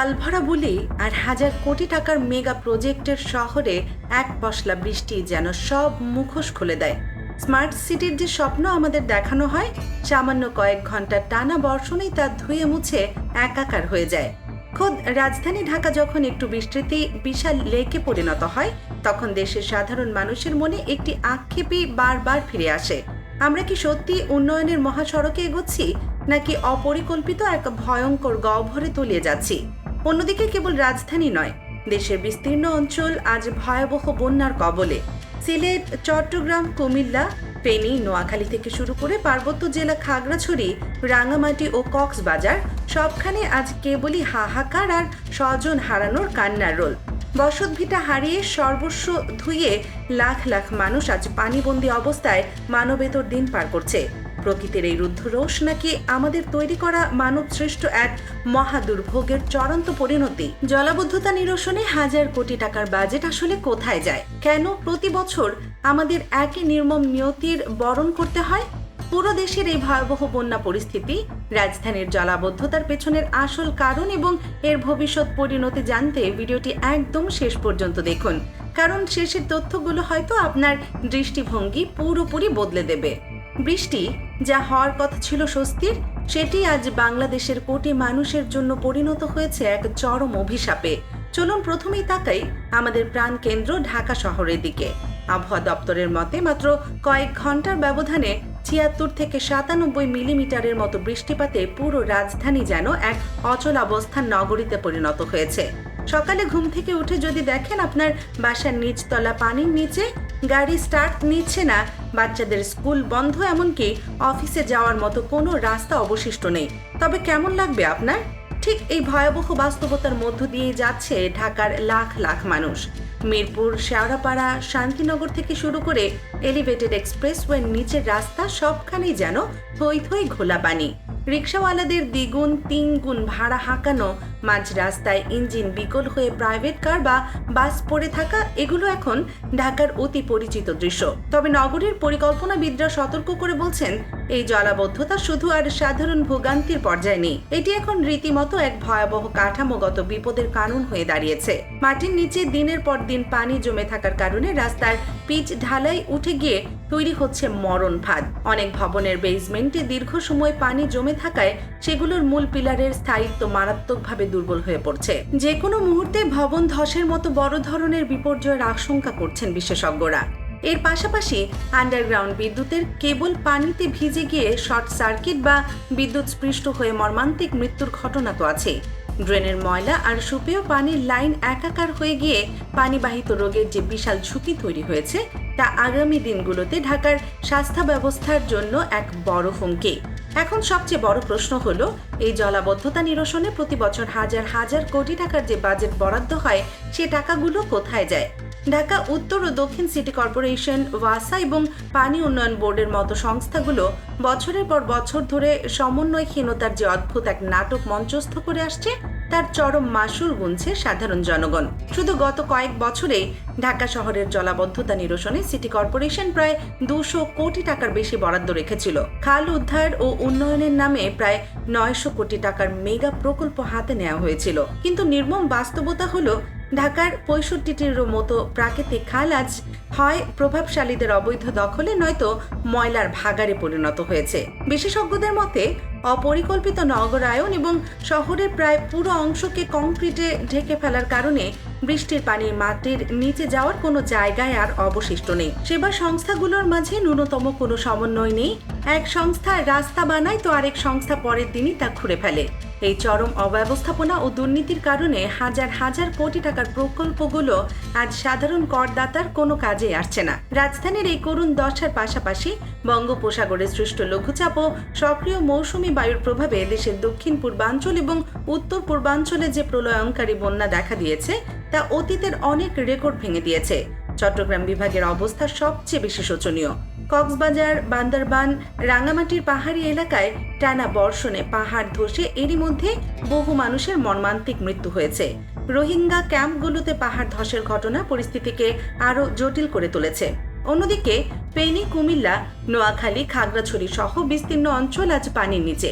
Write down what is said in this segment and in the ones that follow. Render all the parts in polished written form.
গালভরা বুলি আর হাজার কোটি টাকার মেগা প্রজেক্টের শহরে এক পশলা বৃষ্টি যেন সব মুখোশ খুলে দেয়। স্মার্ট সিটির যে স্বপ্ন আমাদের দেখানো হয়, সামান্য কয়েক ঘন্টার টানা বর্ষণেই তা ধুয়ে মুছে একাকার হয়ে যায়। খোদ রাজধানী ঢাকা যখন একটু বৃষ্টিতে বিশাল লেকে পরিণত হয়, তখন দেশের সাধারণ মানুষের মনে একটি আক্ষেপই বারবার ফিরে আসে। আমরা কি সত্যি উন্নয়নের মহাসড়কে এগোচ্ছি, নাকি অপরিকল্পিত এক ভয়ঙ্কর গহ্বরে তলিয়ে যাচ্ছি? অন্যদিকে কেবল রাজধানী নয়, দেশের বিস্তীর্ণ অঞ্চল আজ ভয়াবহ বন্যার কবলে। সিলেট, চট্টগ্রাম, কুমিল্লা, ফেনী, নোয়াখালী থেকে শুরু করে পার্বত্য জেলা খাগড়াছড়ি, রাঙামাটি ও কক্সবাজার সবখানে আজ কেবলই হাহাকার আর স্বজন হারানোর কান্নার রোল। বসতভিটা হারিয়ে সর্বস্ব ধুয়ে লাখ লাখ মানুষ আজ পানিবন্দী অবস্থায় মানবেতর দিন পার করছে। প্রকৃতির এই রুদ্ধরোষ নাকি আমাদের তৈরি করা মানব সৃষ্ট এক মহা দুর্ভোগের চূড়ান্ত পরিণতি? জলাবদ্ধতা নিরসনে হাজার কোটি টাকার বাজেট আসলে কোথায় যায়? কেন প্রতি বছর আমাদের একই নির্মম নিয়তির বরণ করতে হয়? পুরো দেশের এই ভয়াবহ বন্যা পরিস্থিতি, রাজধানীর জলাবদ্ধতার পেছনের আসল কারণ এবং এর ভবিষ্যৎ পরিণতি জানতে ভিডিওটি একদম শেষ পর্যন্ত দেখুন, কারণ শেষের তথ্যগুলো হয়তো আপনার দৃষ্টিভঙ্গি পুরোপুরি বদলে দেবে। বৃষ্টি যা হওয়ার কথা ছিল স্বস্তির, সেটি আজ বাংলাদেশের কোটি মানুষের জন্য পরিণত হয়েছে এক চরম অভিশাপে। চলুন প্রথমেই তাকাই আমাদের প্রাণকেন্দ্র ঢাকা শহরের দিকে। আবহাওয়া দপ্তরের মতে মাত্র কয়েক ঘন্টার ব্যবধানে ৭৬ থেকে ৯৭ মিলিমিটারের মতো বৃষ্টিপাতে পুরো রাজধানী যেন এক অচল অবস্থার নগরীতে পরিণত হয়েছে। সকালে ঘুম থেকে উঠে যদি দেখেন আপনার বাসার নিচতলা পানির নিচে, গাড়ি স্টার্ট নিচ্ছে না, বাচ্চাদের স্কুল বন্ধ, এমনকি অফিসে যাওয়ার মতো কোনো রাস্তা অবশিষ্ট নেই, তবে কেমন লাগবে আপনার? ঠিক এই ভয়াবহ বাস্তবতার মধ্য দিয়ে যাচ্ছে ঢাকার লাখ লাখ মানুষ। মিরপুর, শেওড়াপাড়া, শান্তিনগর থেকে শুরু করে এলিভেটেড এক্সপ্রেসওয়ের নিচের রাস্তা সবখানেই যেন থই থই ঘোলা পানি। রিকশাওয়ালাদের দ্বিগুণ তিনগুণ ভাড়া হাঁকানো, মাঝ রাস্তায় ইঞ্জিন বিকল হয়ে প্রাইভেট কার বা বাস পড়ে থাকা, এগুলো এখন ঢাকার অতি পরিচিত দৃশ্য। তবে নগরীর পরিকল্পনাবিদরা সতর্ক করে বলছেন, এই জলাবদ্ধতা শুধু আর সাধারণ ভোগান্তির পর্যায়ে নেই, এটি এখন রীতিমতো এক ভয়াবহ কাঠামোগত বিপদের কারণ হয়ে দাঁড়িয়েছে। মাটির নিচে দিনের পর দিন পানি জমে থাকার কারণে রাস্তার পিচ ঢালাই উঠে গিয়ে তৈরি হচ্ছে মরণ ফাঁদ। অনেক ভবনের বেসমেন্টে দীর্ঘ সময় পানি জমে থাকায় সেগুলোর মূল পিলারের স্থায়িত্ব মারাত্মকভাবে দুর্বল হয়ে পড়ছে। যে কোনো মুহূর্তে ভবন ধসের মতো বড় ধরনের বিপর্যয়ের আশঙ্কা করছেন বিশেষজ্ঞরা। এর পাশাপাশি আন্ডারগ্রাউন্ড বিদ্যুতের কেবল পানিতে ভিজে গিয়ে শর্ট সার্কিট বা বিদ্যুৎ স্পৃষ্ট হয়ে মর্মান্তিক মৃত্যুর ঘটনা তো আছে। ড্রেনের ময়লা আর সুপেয় পানির লাইন একাকার হয়ে গিয়ে পানিবাহিত রোগের যে বিশাল ঝুঁকি তৈরি হয়েছে, তা আগামী দিনগুলোতে ঢাকার স্বাস্থ্য ব্যবস্থার জন্য এক বড় হুমকি। এখন সবচেয়ে বড় প্রশ্ন হলো, এই জলাবদ্ধতা নিরসনে প্রতি বছর হাজার হাজার কোটি টাকার যে বাজেট বরাদ্দ হয়, সে টাকাগুলো কোথায় যায়? ঢাকা উত্তর ও দক্ষিণ সিটি কর্পোরেশন, ওয়াসা এবং পানি উন্নয়ন বোর্ডের মতো সংস্থাগুলো বছরের পর বছর ধরে সমন্বয়হীনতার যে অদ্ভুত এক নাটক মঞ্চস্থ করে আসছে, তার চরম মাশুল গুনছে সাধারণ জনগণ। শুধু গত কয়েক বছরেই ঢাকা শহরের জলাবদ্ধতা নিরসনে সিটি কর্পোরেশন প্রায় ২০০ কোটি টাকার বেশি বরাদ্দ রেখেছিল। খাল উদ্ধার ও উন্নয়নের নামে প্রায় ৯০০ কোটি টাকার মেগা প্রকল্প হাতে নেওয়া হয়েছিল। কিন্তু নির্মম বাস্তবতা হলো, ঢাকার ৬৫টিরও মতো প্রাকৃতিক খাল আজ হয় প্রভাবশালীদের অবৈধ দখলে, নয়তো ময়লার ভাগাড়ে পরিণত হয়েছে। বিশেষজ্ঞদের মতে অপরিকল্পিত নগরায়ন এবং শহরের প্রায় পুরো অংশকে কংক্রিটে ঢেকে ফেলার কারণে বৃষ্টির পানি মাটির নিচে যাওয়ার কোনো জায়গায় আর অবশিষ্ট নেই। সেবা সংস্থাগুলোর মাঝে ন্যূনতম কোনো সমন্বয় নেই। এক সংস্থা রাস্তা বানায় তো আরেক সংস্থা পরের দিনই তা খুঁড়ে ফেলে। এই চরম অব্যবস্থাপনা ও দুর্নীতির কারণে হাজার হাজার কোটি টাকার প্রকল্পগুলো আজ সাধারণ করদাতার কোনো কাজে আসছে না। রাজধানীর এই করুণ দশার পাশাপাশি বঙ্গোপসাগরে সৃষ্ট লঘুচাপ ও সক্রিয় মৌসুমী বায়ুর প্রভাবে দেশের দক্ষিণ পূর্বাঞ্চল এবং উত্তর পূর্বাঞ্চলে যে প্রলয়ঙ্কারী বন্যা দেখা দিয়েছে, তা অতীতের অনেক রেকর্ড ভেঙে দিয়েছে। চট্টগ্রাম বিভাগের অবস্থা সবচেয়ে বেশি শোচনীয়। কক্সবাজার, বান্দরবান, রাঙামাটির পাহাড়ি এলাকায় টানা বর্ষণে পাহাড় ধসে এরই মধ্যে বহু মানুষের মর্মান্তিক মৃত্যু হয়েছে। রোহিঙ্গা ক্যাম্পগুলোতে পাহাড় ধসের ঘটনা পরিস্থিতিকে আরও জটিল করে তুলেছে। অন্যদিকে ফেনী, কুমিল্লা, নোয়াখালী, খাগড়াছড়ি সহ বিস্তীর্ণ অঞ্চল আজ পানির নিচে।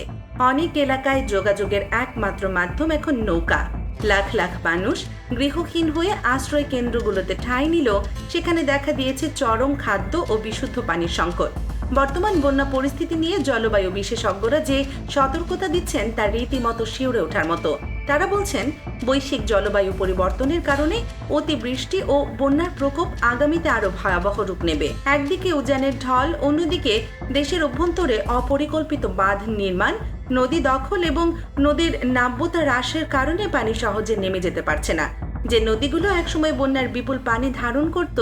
অনেক এলাকায় যোগাযোগের একমাত্র মাধ্যম এখন নৌকা। লাখ লাখ মানুষ গৃহহীন হয়ে আশ্রয় কেন্দ্রগুলোতে ঠাঁই নিল, সেখানে দেখা দিয়েছে চরম খাদ্য ও বিশুদ্ধ পানির সংকট। বর্তমান বন্যা পরিস্থিতি নিয়ে জলবায়ু বিশেষজ্ঞরা যে সতর্কতা দিচ্ছেন তা রীতিমতো শিউরে ওঠার মতো। তারা বলছেন, বৈশ্বিক জলবায়ু পরিবর্তনের কারণে অতিবৃষ্টি ও বন্যার প্রকোপ আগামীতে আরো ভয়াবহ রূপ নেবে। একদিকে উজানের ঢল, অন্যদিকে দেশের অভ্যন্তরে অপরিকল্পিত বাঁধ নির্মাণ, নদী দখল এবং নদীর নাব্যতা হ্রাসের কারণে পানি সহজে নেমে যেতে পারছে না। যে নদীগুলো একসময় বন্যার বিপুল পানি ধারণ করত,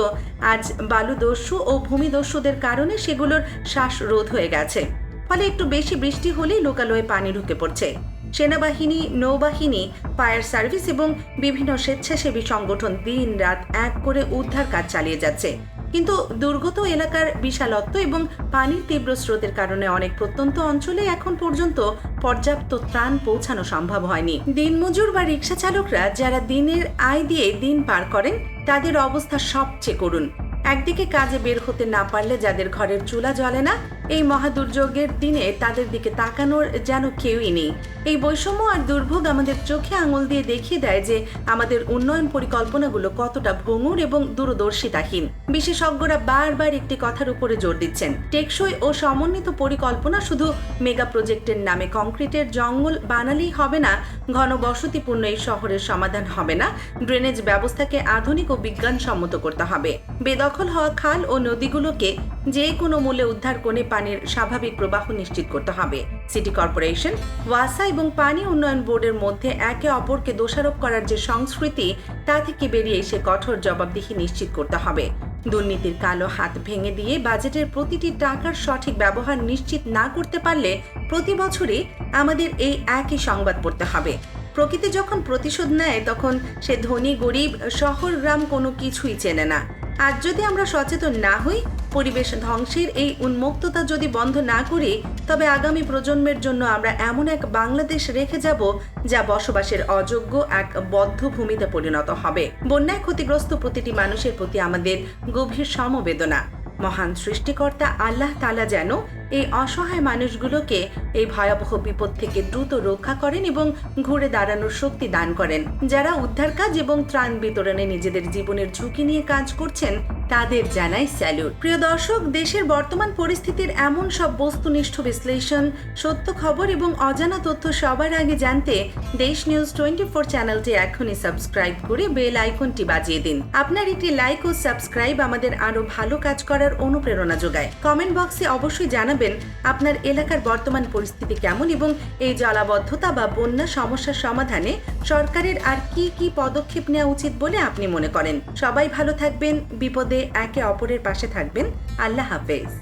আজ বালুদস্যু ও ভূমিদস্যুদের কারণে সেগুলোর শ্বাসরোধ হয়ে গেছে। ফলে একটু বেশি বৃষ্টি হলেই লোকালয়ে পানি ঢুকে পড়ছে। সেনাবাহিনী, নৌবাহিনী, ফায়ার সার্ভিস এবং বিভিন্ন স্বেচ্ছাসেবী সংগঠন দিন রাত এক করে উদ্ধার কাজ চালিয়ে যাচ্ছে। কিন্তু দুর্গত এলাকার বিশালত্ব এবং পানির তীব্র স্রোতের কারণে অনেক প্রত্যন্ত অঞ্চলে এখন পর্যন্ত পর্যাপ্ত ত্রাণ পৌঁছানো সম্ভব হয়নি। দিনমজুর বা রিক্সা চালকরা যারা দিনের আয় দিয়ে দিন পার করেন, তাদের অবস্থা সবচেয়ে করুণ। একদিকে কাজে বের হতে না পারলে যাদের ঘরের চুলা জ্বলে না, এই মহাদুর্যোগের দিনে তাদের দিকে তাকানোর যেন কেউই নেই। এই বৈষম্য আর দুর্ভোগ আমাদের চোখে আঙুল দিয়ে দেখিয়ে দেয় যে আমাদের উন্নয়ন পরিকল্পনাগুলো কতটা ভঙ্গুর এবং দূরদর্শিতাহীন। বিশেষজ্ঞরা বারবার একটি কথার উপরে জোর দিচ্ছেন, টেকসই ও সমন্বিত পরিকল্পনা শুধু মেগা প্রজেক্টের নামে কংক্রিটের জঙ্গল বানালেই হবে না, ঘনবসতিপূর্ণ এই শহরের সমাধান হবে না। ড্রেনেজ ব্যবস্থাকে আধুনিক ও বিজ্ঞানসম্মত করতে হবে। বেদখল হওয়া খাল ও নদীগুলোকে যে কোনো মূল্যে উদ্ধার করে পানির স্বাভাবিক প্রবাহ নিশ্চিত করতে হবে। সিটি কর্পোরেশন, ওয়াসা এবং পানি উন্নয়ন বোর্ডের মধ্যে একে অপরকে দোষারোপ করার যে সংস্কৃতি, তা থেকে বেরিয়ে এসে কঠোর জবাবদিহি নিশ্চিত করতে হবে। দুর্নীতির কালো হাত ভেঙে দিয়ে বাজেটের প্রতিটি টাকার সঠিক ব্যবহার নিশ্চিত না করতে পারলে প্রতি বছরই আমাদের এই একই সংবাদ পড়তে হবে। প্রকৃতি যখন প্রতিশোধ নেয়, তখন সে ধনী গরিব শহর গ্রাম কোনো কিছুই চেনে না। আজ যদি আমরা সচেতন না হই, পরিবেশ ধ্বংসের এই উন্মুক্ততা যদি বন্ধ না করি, তবে আগামী প্রজন্মের জন্য আমরা এমন এক বাংলাদেশ রেখে যাব যা বসবাসের অযোগ্য এক বদ্ধ ভূমিতে পরিণত হবে। বন্যায় ক্ষতিগ্রস্ত প্রতিটি মানুষের প্রতি আমাদের গভীর সমবেদনা। মহান সৃষ্টিকর্তা আল্লাহ তাআলা যেন এই অসহায় মানুষগুলোকে এই ভয়াবহ বিপদ থেকে দ্রুত রক্ষা করেন এবং ঘুরে দাঁড়ানোর শক্তি দান করেন। যারা উদ্ধার কাজ এবং ত্রাণ বিতরণে নিজেদের জীবনের ঝুঁকি নিয়ে কাজ করছেন, তাদের জানাই স্যালুট। প্রিয় দর্শক, দেশের বর্তমান পরিস্থিতির এমন সব বস্তুনিষ্ঠ বিশ্লেষণ, সত্য খবর এবং অজানা তথ্য সবার আগে জানতে দেশ নিউজ 24 চ্যানেলটি এখনই সাবস্ক্রাইব করে বেল আইকনটি বাজিয়ে দিন। আপনার একটি লাইক ও সাবস্ক্রাইব আমাদের আরো ভালো কাজ করার অনুপ্রেরণা যোগায়। কমেন্ট বক্সে অবশ্যই জানাবেন আপনার এলাকার বর্তমান পরিস্থিতি কেমন এবং এই জলাবদ্ধতা বা বন্যা সমস্যার সমাধানে সরকারের আর কি কি পদক্ষেপ নেওয়া উচিত বলে আপনি মনে করেন। সবাই ভালো থাকবেন, বিপদে একে অপরের পাশে থাকবেন। আল্লাহ হাফেজ।